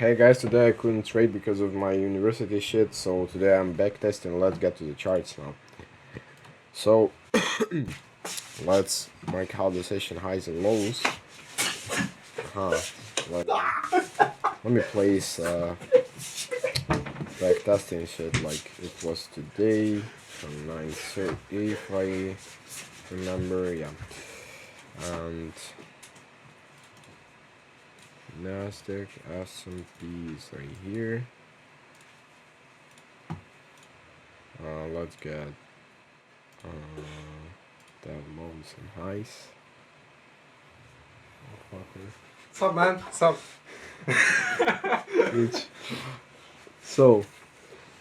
Hey guys, today I couldn't trade because of my university shit, so today I'm backtesting. Let's get to the charts now. So, let's mark out the session highs and lows. Let me place backtesting shit like it was today from 9:30 if I remember, yeah. And Nasdaq, S&P is right here. Let's get the lows and highs. Oh, What's up, man? What's up? So,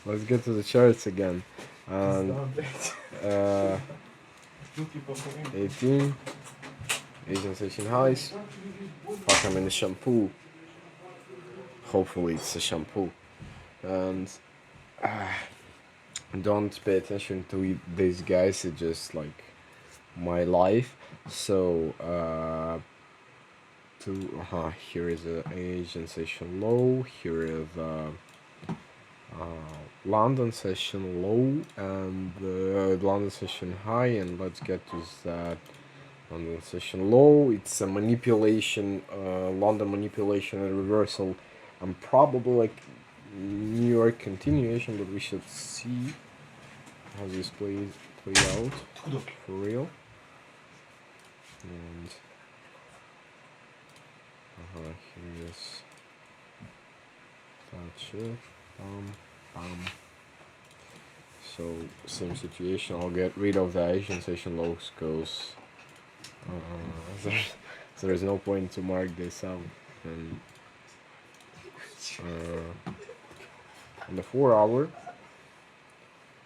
let's get to the charts again. And 18 Asian session highs. Fuck, I'm in the shampoo. Hopefully it's a shampoo. And don't pay attention to these guys, it's just like my life. So here is a Asian session low, here is London session low and London session high, and let's get to that London session low. It's a manipulation, London manipulation and reversal. I'm probably like New York continuation, but we should see how this play out for real. And here is that shit. So same situation. I'll get rid of the Asian session lows because there's no point to mark this out. And on the 4 hour,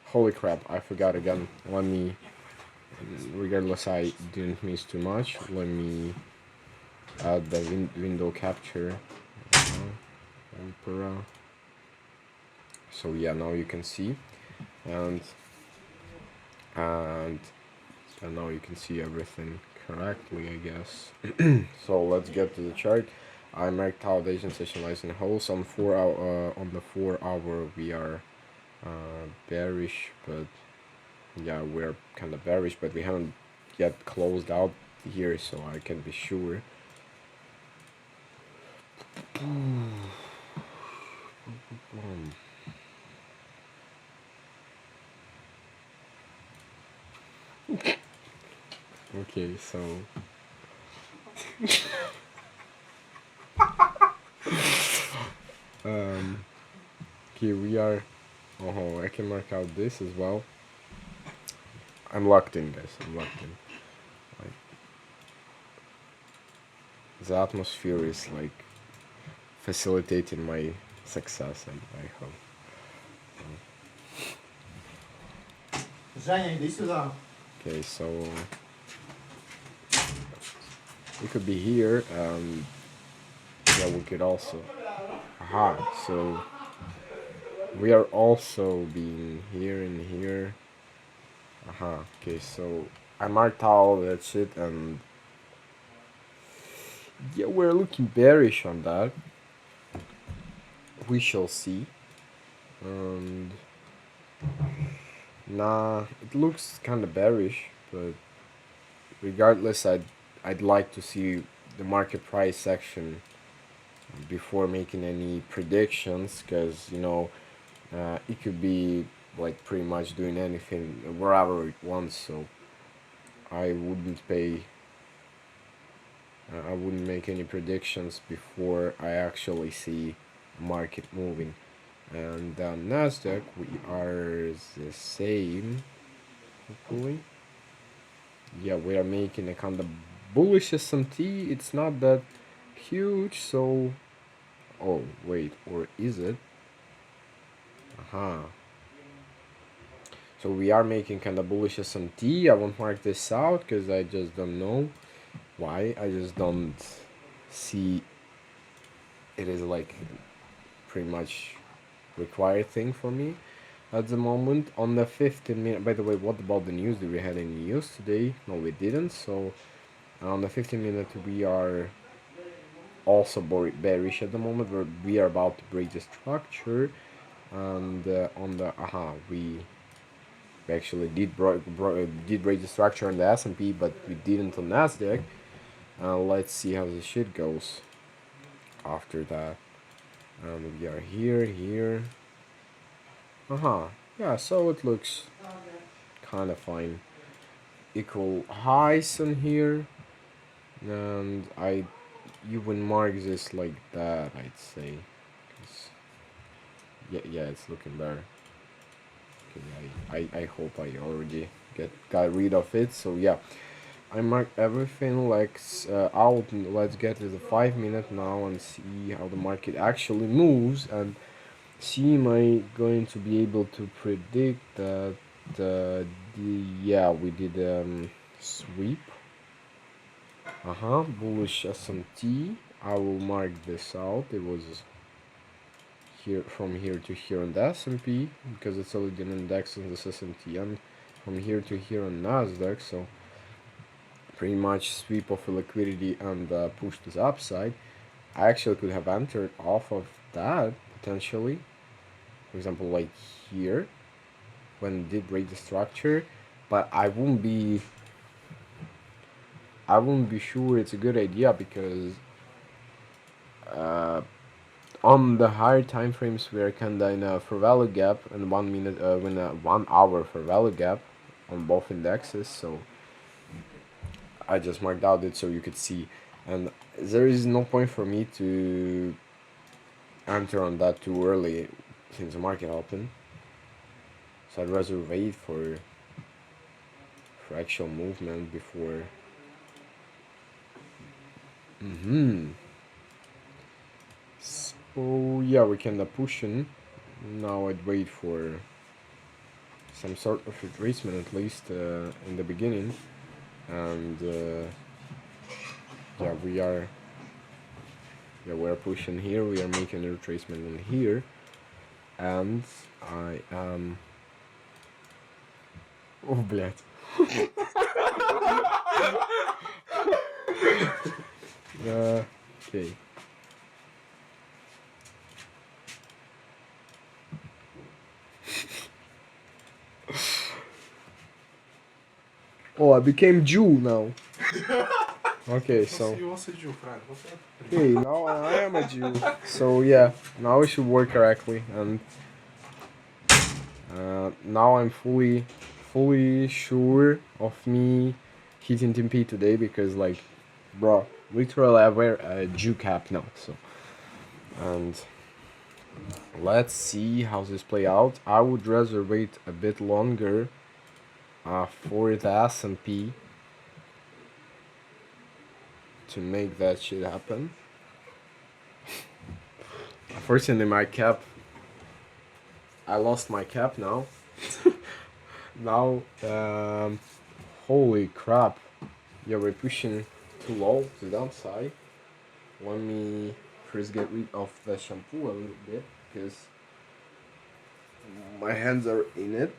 holy crap, I forgot again. Let me, regardless I didn't miss too much, let me add the window capture. So yeah, now you can see, and now you can see everything correctly, I guess. So let's get to the chart. I marked out the Asian session highs and holes on 4 hour. On the 4 hour, we are bearish, but yeah, we're kind of bearish, but we haven't yet closed out here, so I can be sure. Okay, so here we are. Oh, I can mark out this as well. I'm locked in, guys. I'm locked in. Like, the atmosphere is like facilitating my success, I hope. Okay, so we could be here, and yeah, we could also. So we are also being here and here. Okay, so I marked all that shit, and yeah, we're looking bearish on that. We shall see. And nah, it looks kind of bearish, but regardless, I'd like to see the market price section before making any predictions, because it could be like pretty much doing anything wherever it wants. So I wouldn't make any predictions before I actually see market moving. And Nasdaq, we are the same, hopefully. Yeah, we are making a kind of bullish SMT. It's not that huge, so oh wait, or is it? So we are making kind of bullish SMT. I won't mark this out because I just don't know why. I just don't see it is like pretty much required thing for me at the moment. On the 15 minute, by the way, what about the news? Did we have any news today? No, we didn't. So on the 15 minute, we are also bearish at the moment. We are about to break the structure, and on the we actually did break the structure on the S&P, but we didn't on Nasdaq. Let's see how this shit goes after that. And we are here. Yeah, so it looks kind of fine. Equal highs on here, and you would mark this like that, I'd say. Yeah, it's looking better. Okay, I hope I already got rid of it. So yeah, I marked everything like out. Let's get to the 5 minute now and see how the market actually moves, and see am I going to be able to predict that yeah, we did sweep. Bullish SMT. I will mark this out. It was here from here to here on the S&P because it's already an index on this SMT, and from here to here on Nasdaq. So pretty much sweep of liquidity and push to the upside. I actually could have entered off of that potentially. For example, like here when it did break the structure, but I wouldn't be sure it's a good idea because on the higher time frames we are kinda in a fair value gap, and 1 minute in a 1 hour fair value gap on both indexes. So I just marked out it so you could see, and there is no point for me to enter on that too early since the market open. So I'd rather wait for actual movement before. So yeah, we can push in. Now I'd wait for some sort of retracement at least in the beginning, and yeah, we're pushing here. We are making a retracement in here, and I am. Oh, блядь. Okay. Oh, I became Jew now. Okay, so. You also Jew, friend. Okay, now I am a Jew. So yeah, now it should work correctly, and now I'm fully sure of me hitting TMP today because, like, bro, literally I wear a Jew cap now. So, and let's see how this play out. I would rather wait a bit longer for the S&P to make that shit happen. Unfortunately, my cap. I lost my cap now. Now, holy crap. Yeah, we're pushing too low to the downside. Let me first get rid of the shampoo a little bit because my hands are in it.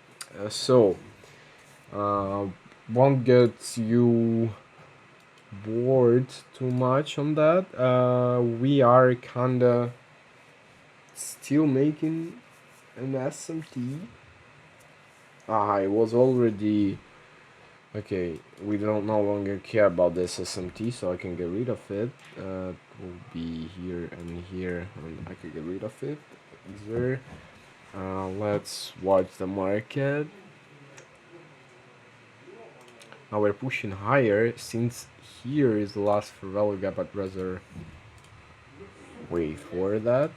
Won't get you bored too much on that. We are kinda still making an SMT. It was already. Okay, we don't no longer care about this SMT, so I can get rid of it. It will be here and here, and I can get rid of it. Easier. Let's watch the market. Now we're pushing higher. Since here is the last fair value gap, I'd rather wait for that.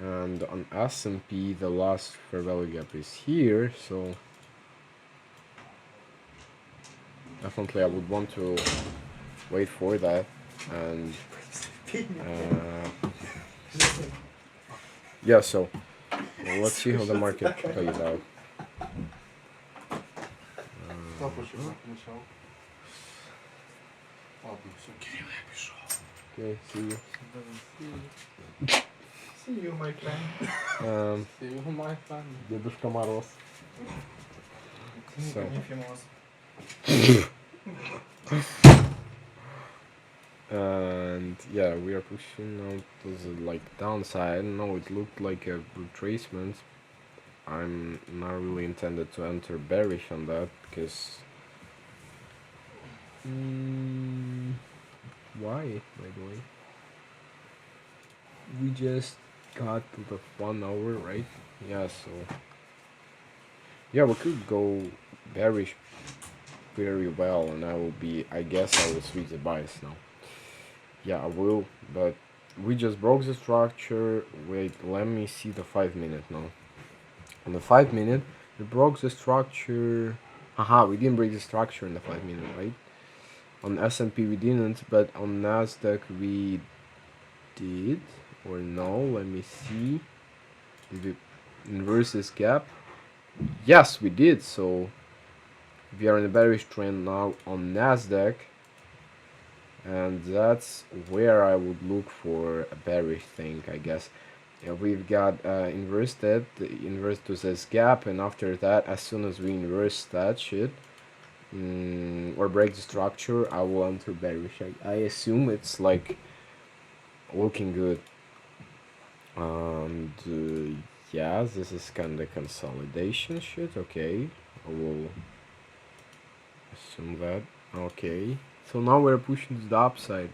And on S&P, the last fair value gap is here, so definitely I would want to wait for that. And yeah, so let's see how the market plays out. Okay, see you. See you, my friend. See you, my friend. Дедушка Мороз. So. yeah, we are pushing out to the like downside. I don't know, it looked like a retracement. I'm not really intended to enter bearish on that because why, by the way? We just got to the 1 hour, right? Yeah, so yeah, we could go bearish very well, and I guess I will switch the bias now. Yeah, I will, but we just broke the structure. Wait, let me see the 5 minute now. On the 5 minute, we broke the structure. Haha, we didn't break the structure in the 5 minute, right? On S&P we didn't, but on Nasdaq we did, or no? Let me see. Did we inverse this gap? Yes, we did. So we are in a bearish trend now on Nasdaq, and that's where I would look for a bearish thing, I guess. Yeah, we've got inversed to this gap, and after that, as soon as we inverse that shit, or break the structure, I will enter bearish. I assume it's like looking good. And yeah, this is kind of consolidation shit. Okay, I will assume that. Okay, so now we're pushing to the upside.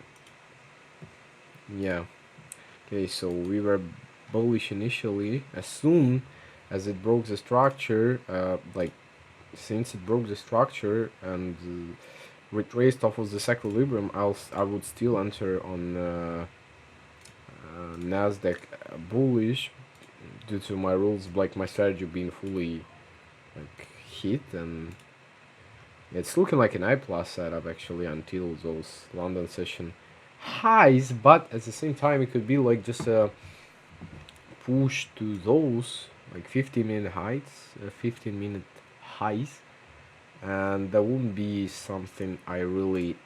Yeah. Okay, so we were bullish initially. As soon as it broke the structure, like since it broke the structure and retraced off of this equilibrium, I would still enter on Nasdaq bullish due to my rules, like my strategy being fully like hit, and it's looking like an I plus setup actually until those London session highs, but at the same time it could be like just a push to those like 15-minute heights, 15-minute highs, and that wouldn't be something I really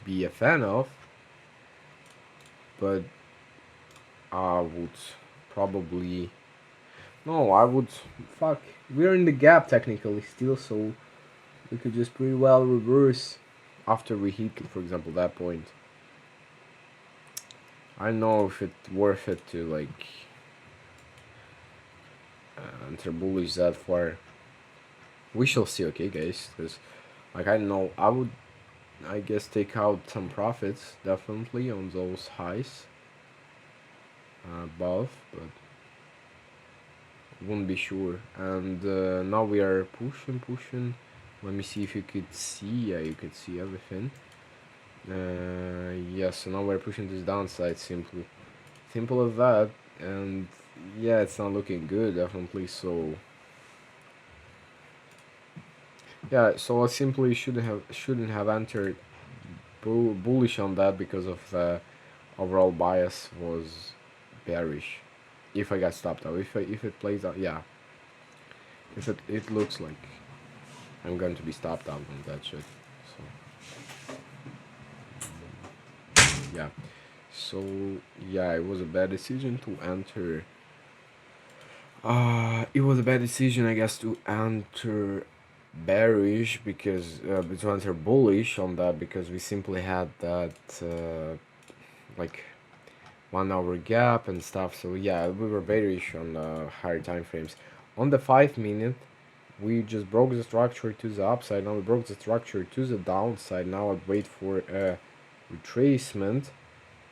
be a fan of, but I would probably no, I would fuck. We're in the gap technically still, so we could just pretty well reverse after we hit, for example, that point. I don't know if it's worth it to like enter bullish that far. We shall see, okay, guys? Because like I don't know, I would, I guess, take out some profits definitely on those highs above, but won't be sure. And now we are pushing. Let me see if you could see. Yeah, you could see everything. Yeah, so now we're pushing this downside simply. Simple as that. And yeah, it's not looking good, definitely. So yeah, so I simply shouldn't have entered bullish on that because of overall bias was bearish. If I got stopped out, if it plays out, yeah. If it looks like I'm going to be stopped out on that shit. So yeah. So yeah, it was a bad decision to enter. It was a bad decision, I guess, to enter bearish because to enter bullish on that because we simply had that like 1 hour gap and stuff. So yeah, we were bearish on higher time frames. On the 5 minute, we just broke the structure to the upside. Now we broke the structure to the downside. Now I'd wait for a retracement,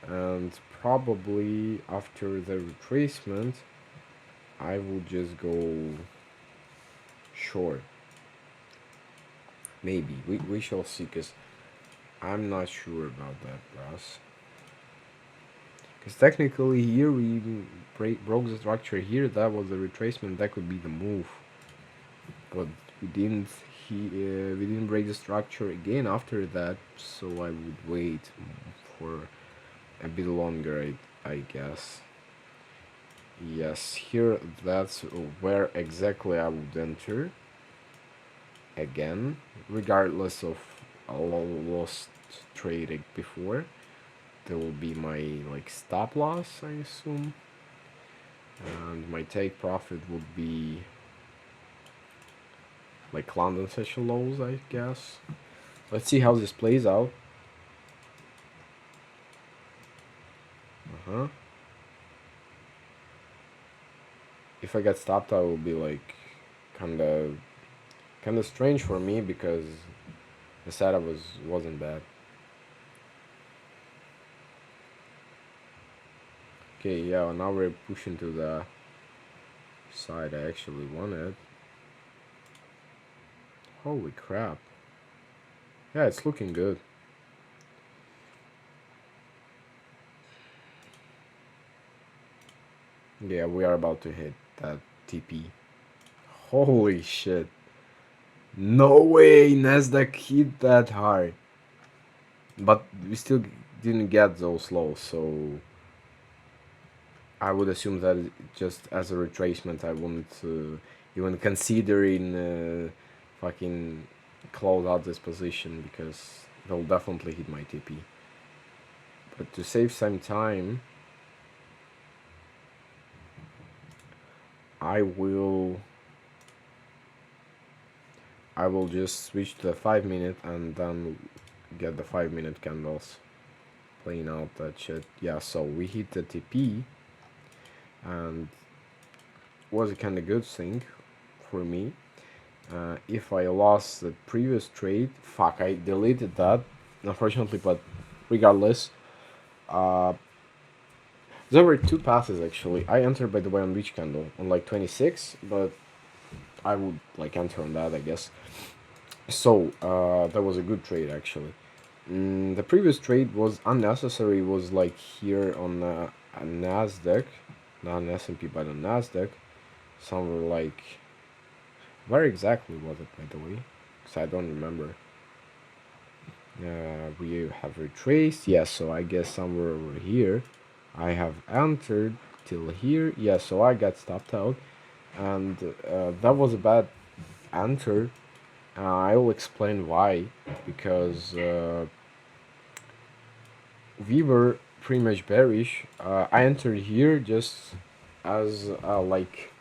and probably after the retracement I will just go short. Maybe we shall see, because I'm not sure about that, bros. Because technically here we broke the structure here. That was the retracement. That could be the move, but we didn't. We didn't break the structure again after that. So I would wait for a bit longer, I guess. Yes, here that's where exactly I would enter again, regardless of a lost trading before. There will be my like stop loss, I assume, and my take profit would be like London session lows, I guess. Let's see how this plays out. huh? If I get stopped, I will be like kind of strange for me because the setup wasn't bad. Okay, yeah, now we're pushing to the side I actually wanted. Holy crap. Yeah, it's looking good. Yeah, we are about to hit that TP. Holy shit. No way Nasdaq hit that high. But we still didn't get those lows, so I would assume that just as a retracement, I wouldn't even consider in fucking close out this position because they'll definitely hit my TP. But to save some time, I will just switch to the 5 minute and then get the 5 minute candles playing out that shit. Yeah, so we hit the TP and was a kind of good thing for me. If I lost the previous trade, fuck, I deleted that, unfortunately, but regardless, uh, there were two passes actually. I entered, by the way, on which candle? On like 26, but I would like enter on that, I guess. So, that was a good trade actually. The previous trade was unnecessary, was like here on a Nasdaq, not an S&P, but a Nasdaq. Somewhere like, where exactly was it, by the way? Because I don't remember. We have retraced, yes, so I guess somewhere over here. I have entered till here, yes, so I got stopped out. And that was a bad enter. I will explain why. Because we were pretty much bearish. I entered here just as like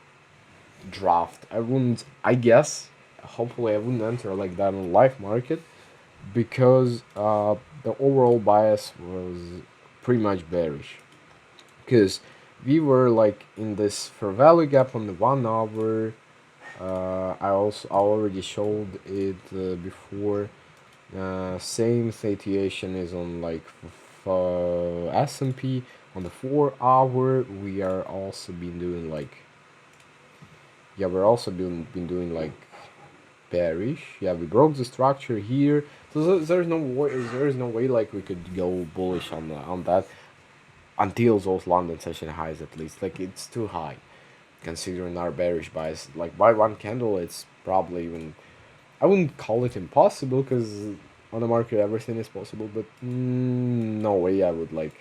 draft. I wouldn't, I guess, hopefully I wouldn't enter like that in live market because the overall bias was pretty much bearish. Because we were like in this fair value gap on the 1 hour. I already showed it before. Same situation is on like S&P on the 4 hour. We are also been doing like, yeah, we're also been doing like bearish. Yeah, we broke the structure here. So there's no way like we could go bullish on that until those London session highs at least. Like it's too high considering our bearish bias. Like by one candle, it's probably even, I wouldn't call it impossible because on the market everything is possible. But no way I would like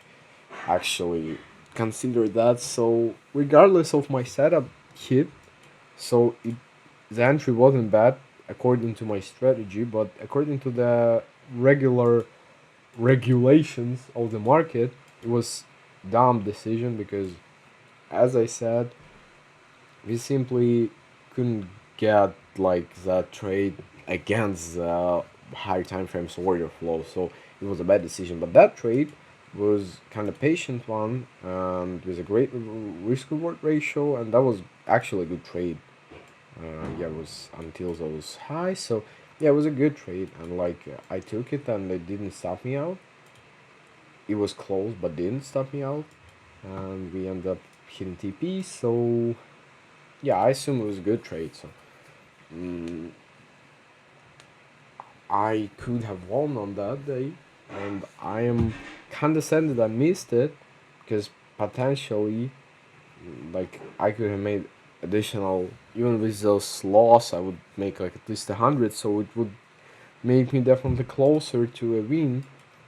actually consider that. So regardless of my setup hit, so the entry wasn't bad according to my strategy, but according to the regular regulations of the market, it was dumb decision because, as I said, we simply couldn't get like that trade against the higher time frames order flow, so it was a bad decision. But that trade was kind of patient one and with a great risk reward ratio, and that was actually a good trade. Yeah, it was until those highs. So yeah, it was a good trade, and like I took it, and it didn't stop me out. It was close, but didn't stop me out, and we ended up hitting TP. So yeah, I assume it was a good trade. So I could have won on that day, and I am kinda sad that I missed it, because potentially, like I could have made additional, even with those loss I would make like at least 100, so it would make me definitely closer to a win,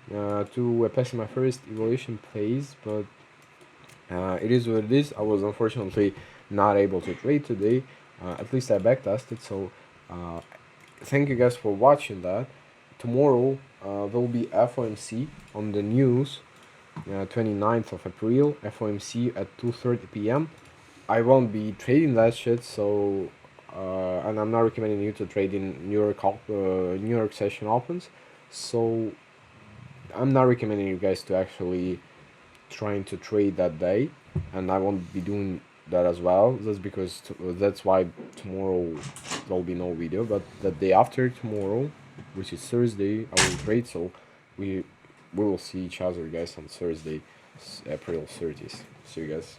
to passing my first evaluation phase. But it is what it is. I was unfortunately not able to trade today. At least I backtested. So thank you guys for watching that. Tomorrow there will be FOMC on the news, 29th of April, FOMC at 2:30 p.m. I won't be trading that shit, so and I'm not recommending you to trade in New York session opens. So I'm not recommending you guys to actually trying to trade that day, and I won't be doing that as well. That's because that's why tomorrow there'll be no video. But the day after tomorrow, which is Thursday, I will trade. So we will see each other, guys, on Thursday, April 30th. See you guys.